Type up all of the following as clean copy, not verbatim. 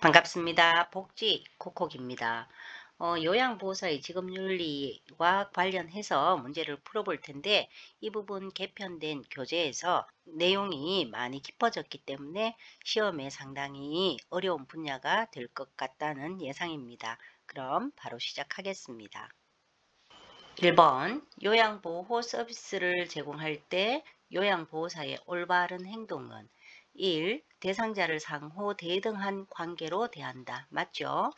반갑습니다. 복지 콕콕입니다. 요양보호사의 직업윤리와 관련해서 문제를 풀어볼 텐데 이 부분 개편된 교재에서 내용이 많이 깊어졌기 때문에 시험에 상당히 어려운 분야가 될 것 같다는 예상입니다. 그럼 바로 시작하겠습니다. 1번 요양보호 서비스를 제공할 때 요양보호사의 올바른 행동은 1. 대상자를 상호 대등한 관계로 대한다. 맞죠?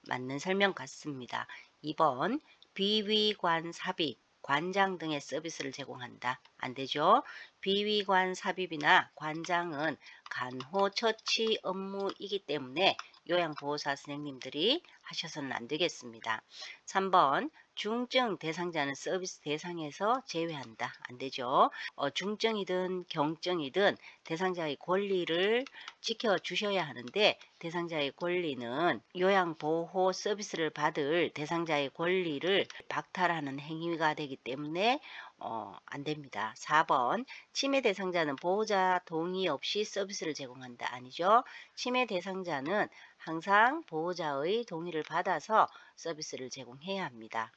맞는 설명 같습니다. 2번 비위관 삽입, 관장 등의 서비스를 제공한다. 안 되죠? 비위관 삽입이나 관장은 간호 처치 업무이기 때문에 요양보호사 선생님들이 하셔서는 안 되겠습니다. 3번 중증 대상자는 서비스 대상에서 제외한다. 안 되죠. 중증이든 경증이든 대상자의 권리를 지켜주셔야 하는데 대상자의 권리는 요양보호 서비스를 받을 대상자의 권리를 박탈하는 행위가 되기 때문에 안 됩니다. 4번 치매 대상자는 보호자 동의 없이 서비스를 제공한다. 아니죠. 치매 대상자는 항상 보호자의 동의를 받아서 서비스를 제공해야 합니다.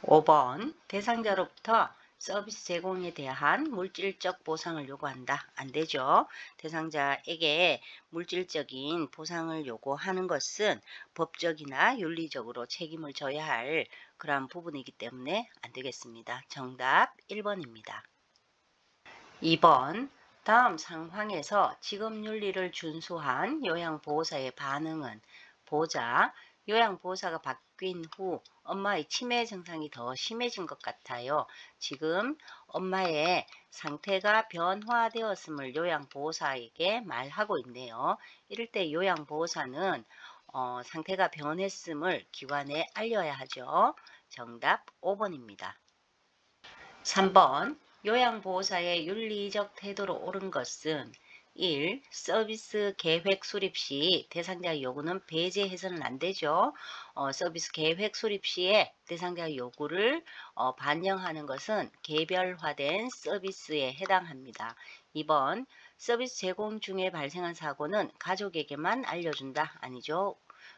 5번 대상자로부터 서비스 제공에 대한 물질적 보상을 요구한다. 안 되죠. 대상자에게 물질적인 보상을 요구하는 것은 법적이나 윤리적으로 책임을 져야 할 그러한 부분이기 때문에 안 되겠습니다. 정답 1번입니다. 2번 다음 상황에서 직업윤리를 준수한 요양보호사의 반응은 보자. 요양보호사가 바뀐 후 엄마의 치매 증상이 더 심해진 것 같아요. 지금 엄마의 상태가 변화되었음을 요양보호사에게 말하고 있네요. 이럴 때 요양보호사는 상태가 변했음을 기관에 알려야 하죠. 정답 5번입니다. 3번 요양보호사의 윤리적 태도로 옳은 것은 1. 서비스 계획 수립 시 대상자의 요구는 배제해서는 안 되죠. 서비스 계획 수립 시에 대상자의 요구를 반영하는 것은 개별화된 서비스에 해당합니다. 2번 서비스 제공 중에 발생한 사고는 가족에게만 알려준다. 아니죠.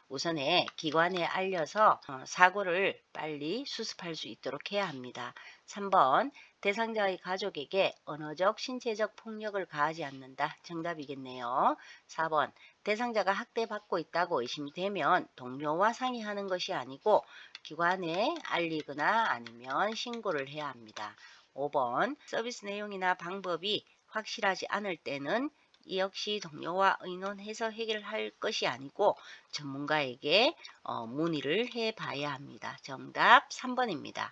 우선에 기관에 알려서 사고를 빨리 수습할 수 있도록 해야 합니다. 3번 대상자의 가족에게 언어적, 신체적 폭력을 가하지 않는다. 정답이겠네요. 4번 대상자가 학대받고 있다고 의심이 되면 동료와 상의하는 것이 아니고 기관에 알리거나 아니면 신고를 해야 합니다. 5번 서비스 내용이나 방법이 확실하지 않을 때는 이 역시 동료와 의논해서 해결할 것이 아니고 전문가에게 문의를 해봐야 합니다. 정답 3번입니다.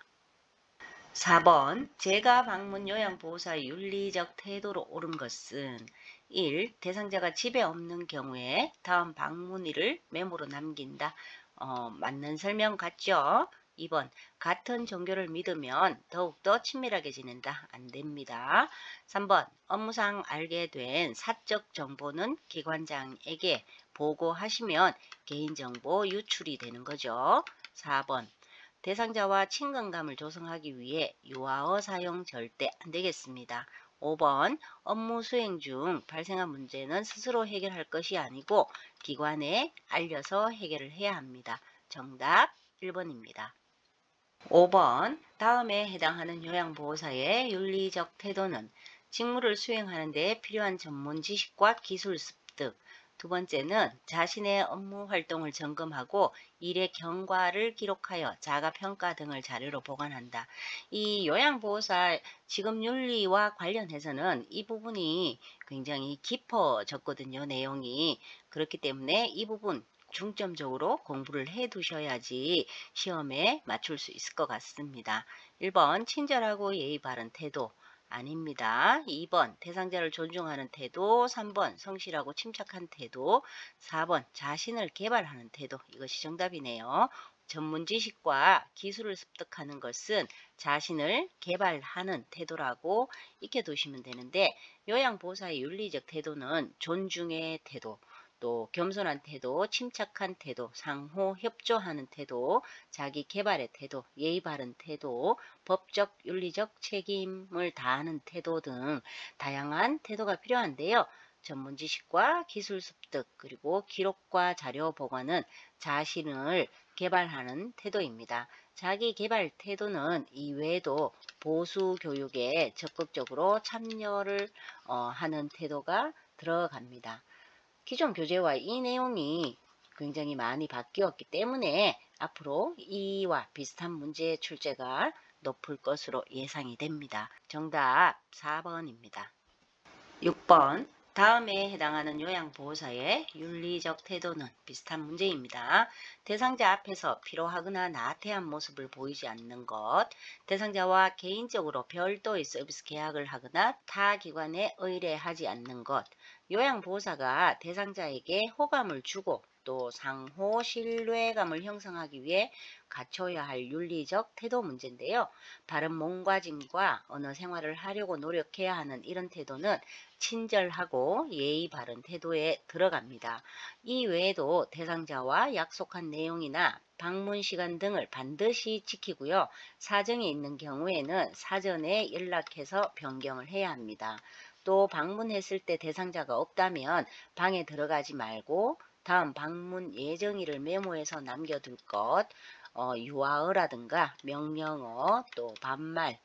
4번 제가 방문 요양보호사의 윤리적 태도로 옳은 것은 1. 대상자가 집에 없는 경우에 다음 방문일을 메모로 남긴다. 맞는 설명 같죠? 2번 같은 종교를 믿으면 더욱더 친밀하게 지낸다. 안 됩니다. 3번 업무상 알게 된 사적 정보는 기관장에게 보고하시면 개인정보 유출이 되는 거죠. 4번 대상자와 친근감을 조성하기 위해 유아어 사용 절대 안 되겠습니다. 5번 업무 수행 중 발생한 문제는 스스로 해결할 것이 아니고 기관에 알려서 해결을 해야 합니다. 정답 1번입니다. 5번 다음에 해당하는 요양보호사의 윤리적 태도는 직무를 수행하는 데 필요한 전문 지식과 기술 습득. 두 번째는 자신의 업무 활동을 점검하고 일의 경과를 기록하여 자가평가 등을 자료로 보관한다. 이 요양보호사 직업윤리와 관련해서는 이 부분이 굉장히 깊어졌거든요. 내용이. 그렇기 때문에 이 부분 중점적으로 공부를 해 두셔야지 시험에 맞출 수 있을 것 같습니다. 1번 친절하고 예의 바른 태도 아닙니다. 2번 대상자를 존중하는 태도, 3번 성실하고 침착한 태도, 4번 자신을 개발하는 태도. 이것이 정답이네요. 전문 지식과 기술을 습득하는 것은 자신을 개발하는 태도라고 익혀두시면 되는데 요양보호사의 윤리적 태도는 존중의 태도, 또 겸손한 태도, 침착한 태도, 상호 협조하는 태도, 자기 개발의 태도, 예의 바른 태도, 법적 윤리적 책임을 다하는 태도 등 다양한 태도가 필요한데요. 전문 지식과 기술 습득 그리고 기록과 자료 보관은 자신을 개발하는 태도입니다. 자기 개발 태도는 이외에도 보수 교육에 적극적으로 참여를 하는 태도가 들어갑니다. 기존 교재와 이 내용이 굉장히 많이 바뀌었기 때문에 앞으로 이와 비슷한 문제의 출제가 높을 것으로 예상이 됩니다. 정답 4번입니다. 6번 다음에 해당하는 요양보호사의 윤리적 태도는 비슷한 문제입니다. 대상자 앞에서 피로하거나 나태한 모습을 보이지 않는 것, 대상자와 개인적으로 별도의 서비스 계약을 하거나 타 기관에 의뢰하지 않는 것, 요양보호사가 대상자에게 호감을 주고 또 상호 신뢰감을 형성하기 위해 갖춰야 할 윤리적 태도 문제인데요. 바른 몸가짐과 언어 생활을 하려고 노력해야 하는 이런 태도는 친절하고 예의 바른 태도에 들어갑니다. 이 외에도 대상자와 약속한 내용이나 방문 시간 등을 반드시 지키고요. 사정이 있는 경우에는 사전에 연락해서 변경을 해야 합니다. 또 방문했을 때 대상자가 없다면 방에 들어가지 말고 다음 방문 예정일을 메모해서 남겨둘 것, 유아어라든가 명령어, 또 반말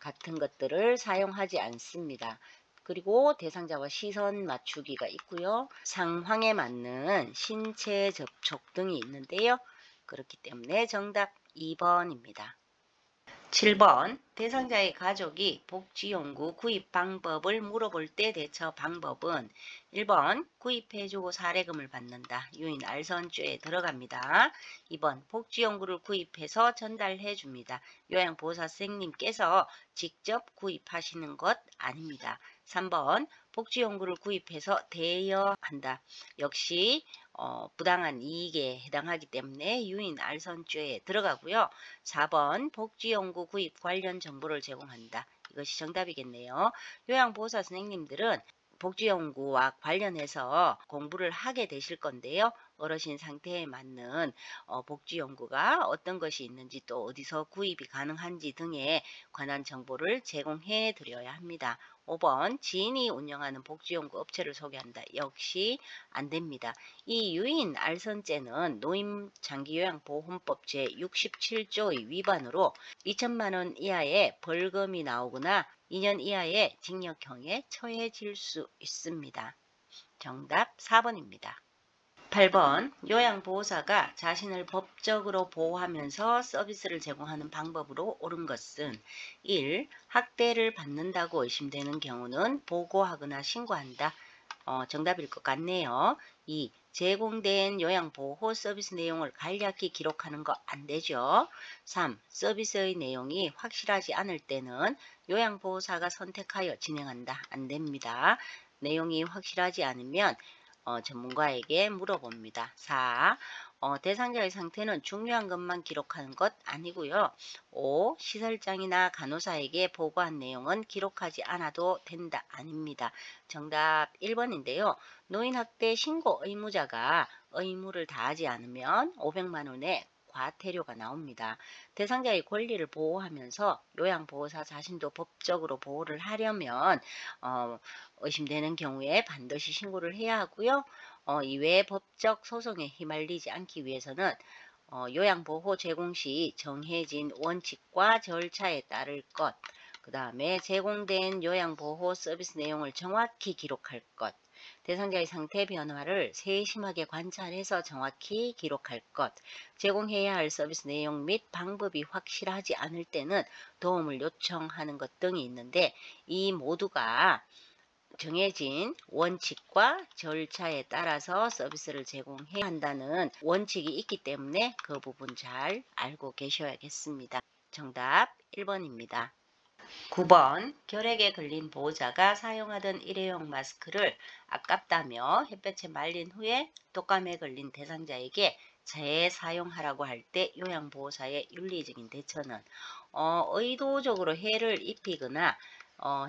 같은 것들을 사용하지 않습니다. 그리고 대상자와 시선 맞추기가 있고요. 상황에 맞는 신체 접촉 등이 있는데요. 그렇기 때문에 정답 2번입니다. 7번 대상자의 가족이 복지용구 구입 방법을 물어볼 때 대처 방법은 1번 구입해주고 사례금을 받는다. 유인 알선죄에 들어갑니다. 2번 복지용구를 구입해서 전달해줍니다. 요양보호사 선생님께서 직접 구입하시는 것 아닙니다. 3번 복지용구를 구입해서 대여한다. 역시 부당한 이익에 해당하기 때문에 유인 알선죄에 들어가고요. 4번 복지용구 구입 관련 정보를 제공한다. 이것이 정답이겠네요. 요양보호사 선생님들은 복지연구와 관련해서 공부를 하게 되실 건데요. 어르신 상태에 맞는 복지연구가 어떤 것이 있는지 또 어디서 구입이 가능한지 등에 관한 정보를 제공해 드려야 합니다. 5번 지인이 운영하는 복지연구 업체를 소개한다. 역시 안 됩니다. 이 유인 알선죄는 노인장기요양보험법 제67조의 위반으로 2천만 원 이하의 벌금이 나오거나 2년 이하의 징역형에 처해질 수 있습니다. 정답 4번입니다. 8번 요양보호사가 자신을 법적으로 보호하면서 서비스를 제공하는 방법으로 옳은 것은 1. 학대를 받는다고 의심되는 경우는 보고하거나 신고한다. 정답일 것 같네요. 2. 제공된 요양보호 서비스 내용을 간략히 기록하는 거 안 되죠. 3. 서비스의 내용이 확실하지 않을 때는 요양보호사가 선택하여 진행한다. 안 됩니다. 내용이 확실하지 않으면 전문가에게 물어봅니다. 4. 대상자의 상태는 중요한 것만 기록하는 것 아니고요. 5. 시설장이나 간호사에게 보고한 내용은 기록하지 않아도 된다. 아닙니다. 정답 1번인데요. 노인학대 신고 의무자가 의무를 다하지 않으면 500만 원의 과태료가 나옵니다. 대상자의 권리를 보호하면서 요양보호사 자신도 법적으로 보호를 하려면 의심되는 경우에 반드시 신고를 해야 하고요. 이외에 법적 소송에 휘말리지 않기 위해서는 요양보호 제공 시 정해진 원칙과 절차에 따를 것, 그 다음에 제공된 요양보호 서비스 내용을 정확히 기록할 것, 대상자의 상태 변화를 세심하게 관찰해서 정확히 기록할 것, 제공해야 할 서비스 내용 및 방법이 확실하지 않을 때는 도움을 요청하는 것 등이 있는데 이 모두가 정해진 원칙과 절차에 따라서 서비스를 제공해야 한다는 원칙이 있기 때문에 그 부분 잘 알고 계셔야겠습니다. 정답 1번입니다. 9번 결핵에 걸린 보호자가 사용하던 일회용 마스크를 아깝다며 햇볕에 말린 후에 독감에 걸린 대상자에게 재사용하라고 할 때 요양보호사의 윤리적인 대처는 의도적으로 해를 입히거나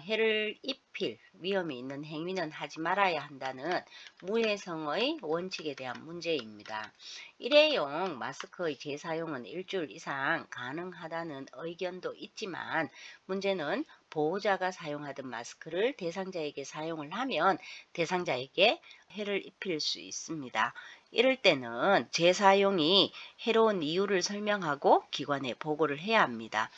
해를 입힐 위험이 있는 행위는 하지 말아야 한다는 무해성의 원칙에 대한 문제입니다. 일회용 마스크의 재사용은 일주일 이상 가능하다는 의견도 있지만 문제는 보호자가 사용하던 마스크를 대상자에게 사용을 하면 대상자에게 해를 입힐 수 있습니다. 이럴 때는 재사용이 해로운 이유를 설명하고 기관에 보고를 해야 합니다.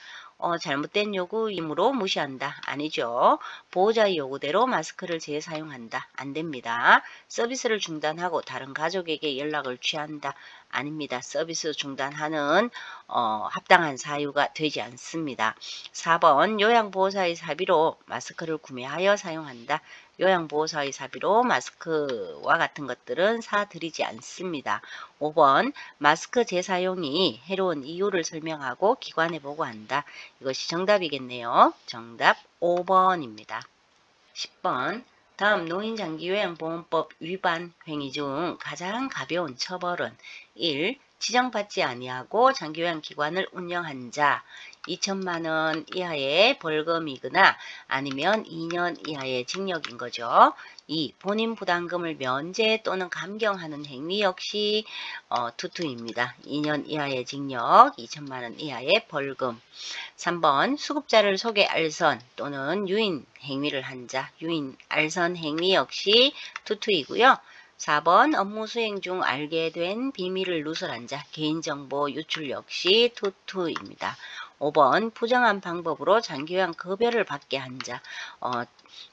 잘못된 요구이므로 무시한다. 아니죠. 보호자의 요구대로 마스크를 재사용한다. 안 됩니다. 서비스를 중단하고 다른 가족에게 연락을 취한다. 아닙니다. 서비스 중단하는 합당한 사유가 되지 않습니다. 4번 요양보호사의 사비로 마스크를 구매하여 사용한다. 요양보호사의 사비로 마스크와 같은 것들은 사드리지 않습니다. 5번 마스크 재사용이 해로운 이유를 설명하고 기관에 보고한다. 이것이 정답이겠네요. 정답 5번입니다. 10번 다음 노인장기요양보험법 위반 행위 중 가장 가벼운 처벌은 1. 지정받지 아니하고 장기요양기관을 운영한 자 2천만 원 이하의 벌금이거나 아니면 2년 이하의 징역인 거죠. 2. 본인 부담금을 면제 또는 감경하는 행위 역시 투투입니다. 2년 이하의 징역, 2천만 원 이하의 벌금. 3번 수급자를 속에 알선 또는 유인 행위를 한 자, 유인 알선 행위 역시 투투이고요. 4번 업무 수행 중 알게 된 비밀을 누설한 자, 개인정보 유출 역시 투투입니다. 5번 부정한 방법으로 장기요양 급여를 받게 한 자,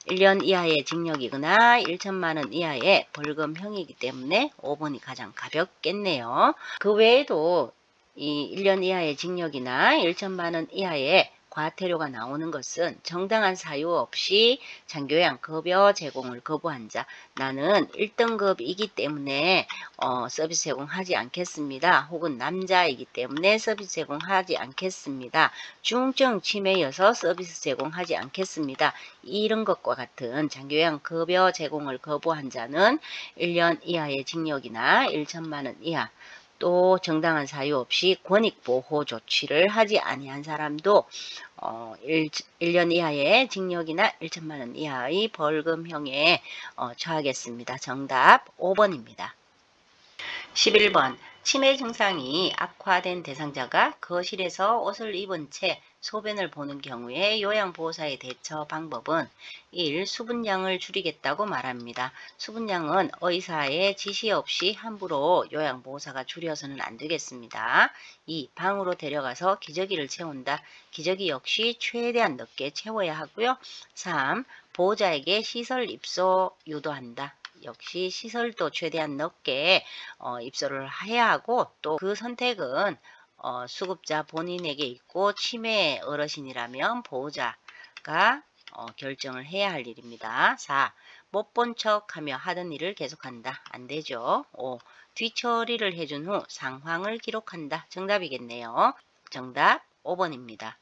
1년 이하의 징역이거나 1천만 원 이하의 벌금형이기 때문에 5번이 가장 가볍겠네요. 그 외에도 이 1년 이하의 징역이나 1천만 원 이하의 과태료가 나오는 것은 정당한 사유 없이 장기요양 급여 제공을 거부한 자, 나는 1등급이기 때문에 서비스 제공하지 않겠습니다. 혹은 남자이기 때문에 서비스 제공하지 않겠습니다. 중증 치매여서 서비스 제공하지 않겠습니다. 이런 것과 같은 장기요양 급여 제공을 거부한 자는 1년 이하의 징역이나 1천만 원 이하 또 정당한 사유 없이 권익보호 조치를 하지 아니한 사람도 1년 이하의 징역이나 1천만 원 이하의 벌금형에 처하겠습니다. 정답 5번입니다. 11번 치매 증상이 악화된 대상자가 거실에서 옷을 입은 채 소변을 보는 경우에 요양보호사의 대처 방법은 1. 수분량을 줄이겠다고 말합니다. 수분량은 의사의 지시 없이 함부로 요양보호사가 줄여서는 안 되겠습니다. 2. 방으로 데려가서 기저귀를 채운다. 기저귀 역시 최대한 넓게 채워야 하고요. 3. 보호자에게 시설 입소 유도한다. 역시 시설도 최대한 넓게 입소를 해야 하고 또 그 선택은 수급자 본인에게 있고 치매 어르신이라면 보호자가 결정을 해야 할 일입니다. 4. 못 본 척하며 하던 일을 계속한다. 안 되죠. 5. 뒤처리를 해준 후 상황을 기록한다. 정답이겠네요. 정답 5번입니다.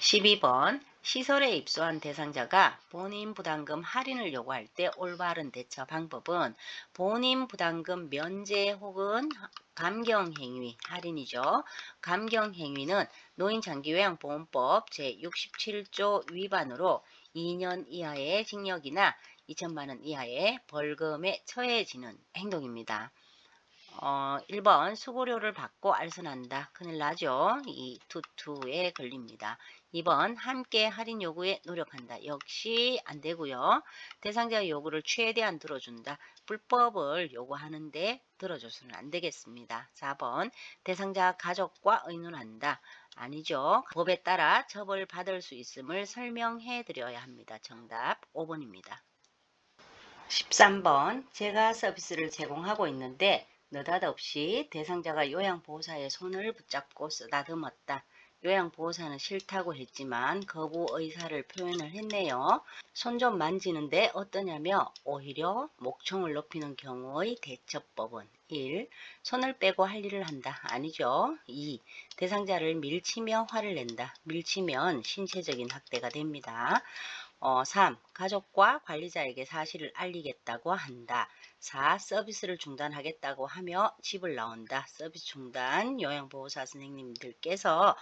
12번 시설에 입소한 대상자가 본인 부담금 할인을 요구할 때 올바른 대처 방법은 본인 부담금 면제 혹은 감경행위, 할인이죠. 감경행위는 노인장기요양보험법 제67조 위반으로 2년 이하의 징역이나 2천만 원 이하의 벌금에 처해지는 행동입니다. 1번 수고료를 받고 알선한다. 큰일 나죠. 이 투투에 걸립니다. 2번 함께 할인 요구에 노력한다. 역시 안 되고요. 대상자의 요구를 최대한 들어준다. 불법을 요구하는데 들어줘서는 안 되겠습니다. 4번 대상자 가족과 의논한다. 아니죠. 법에 따라 처벌받을 수 있음을 설명해 드려야 합니다. 정답 5번입니다. 13번 제가 서비스를 제공하고 있는데 느닷없이 대상자가 요양보호사의 손을 붙잡고 쓰다듬었다. 요양보호사는 싫다고 했지만 거부 의사를 표현을 했네요. 손 좀 만지는데 어떠냐며 오히려 목청을 높이는 경우의 대처법은 1. 손을 빼고 할 일을 한다. 아니죠. 2. 대상자를 밀치며 화를 낸다. 밀치면 신체적인 학대가 됩니다. 3. 가족과 관리자에게 사실을 알리겠다고 한다. 4. 서비스를 중단하겠다고 하며 집을 나온다. 서비스 중단 요양보호사 선생님들께서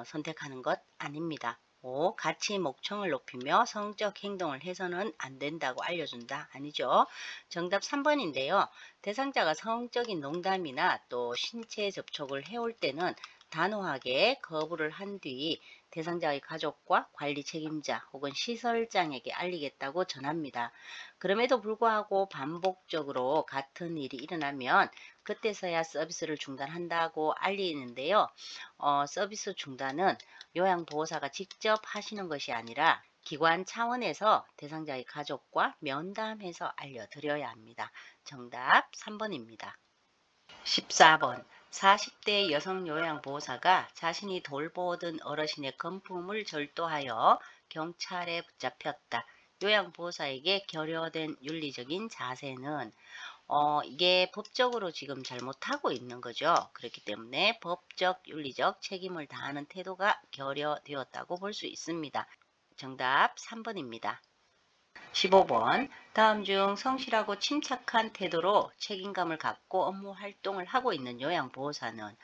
선택하는 것 아닙니다. 5. 같이 목청을 높이며 성적 행동을 해서는 안 된다고 알려준다. 아니죠. 정답 3번인데요. 대상자가 성적인 농담이나 또 신체 접촉을 해올 때는 단호하게 거부를 한 뒤 대상자의 가족과 관리 책임자 혹은 시설장에게 알리겠다고 전합니다. 그럼에도 불구하고 반복적으로 같은 일이 일어나면 그때서야 서비스를 중단한다고 알리는데요. 서비스 중단은 요양보호사가 직접 하시는 것이 아니라 기관 차원에서 대상자의 가족과 면담해서 알려드려야 합니다. 정답 3번입니다. 14번 40대 여성 요양보호사가 자신이 돌보던 어르신의 금품을 절도하여 경찰에 붙잡혔다. 요양보호사에게 결여된 윤리적인 자세는 이게 법적으로 지금 잘못하고 있는 거죠. 그렇기 때문에 법적, 윤리적 책임을 다하는 태도가 결여되었다고 볼 수 있습니다. 정답 3번입니다. 15번 다음 중 성실하고 침착한 태도로 책임감을 갖고 업무 활동을 하고 있는 요양보호사는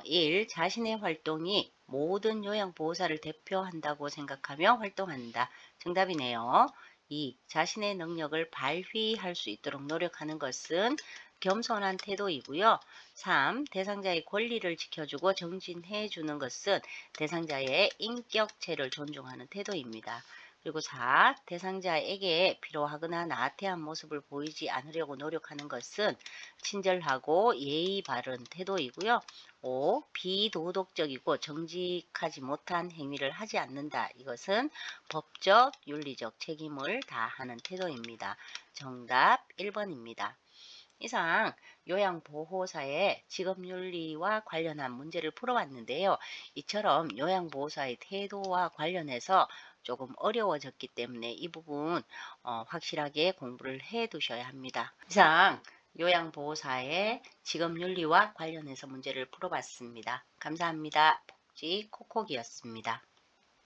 1. 자신의 활동이 모든 요양보호사를 대표한다고 생각하며 활동한다. 정답이네요. 2. 자신의 능력을 발휘할 수 있도록 노력하는 것은 겸손한 태도이고요. 3. 대상자의 권리를 지켜주고 정진해 주는 것은 대상자의 인격체를 존중하는 태도입니다. 그리고 4. 대상자에게 필요하거나 나태한 모습을 보이지 않으려고 노력하는 것은 친절하고 예의 바른 태도이고요. 5. 비도덕적이고 정직하지 못한 행위를 하지 않는다. 이것은 법적, 윤리적 책임을 다하는 태도입니다. 정답 1번입니다. 이상 요양보호사의 직업윤리와 관련한 문제를 풀어봤는데요. 이처럼 요양보호사의 태도와 관련해서 조금 어려워졌기 때문에 이 부분 확실하게 공부를 해 두셔야 합니다. 이상 요양보호사의 직업윤리와 관련해서 문제를 풀어봤습니다. 감사합니다. 복지 콕콕이었습니다.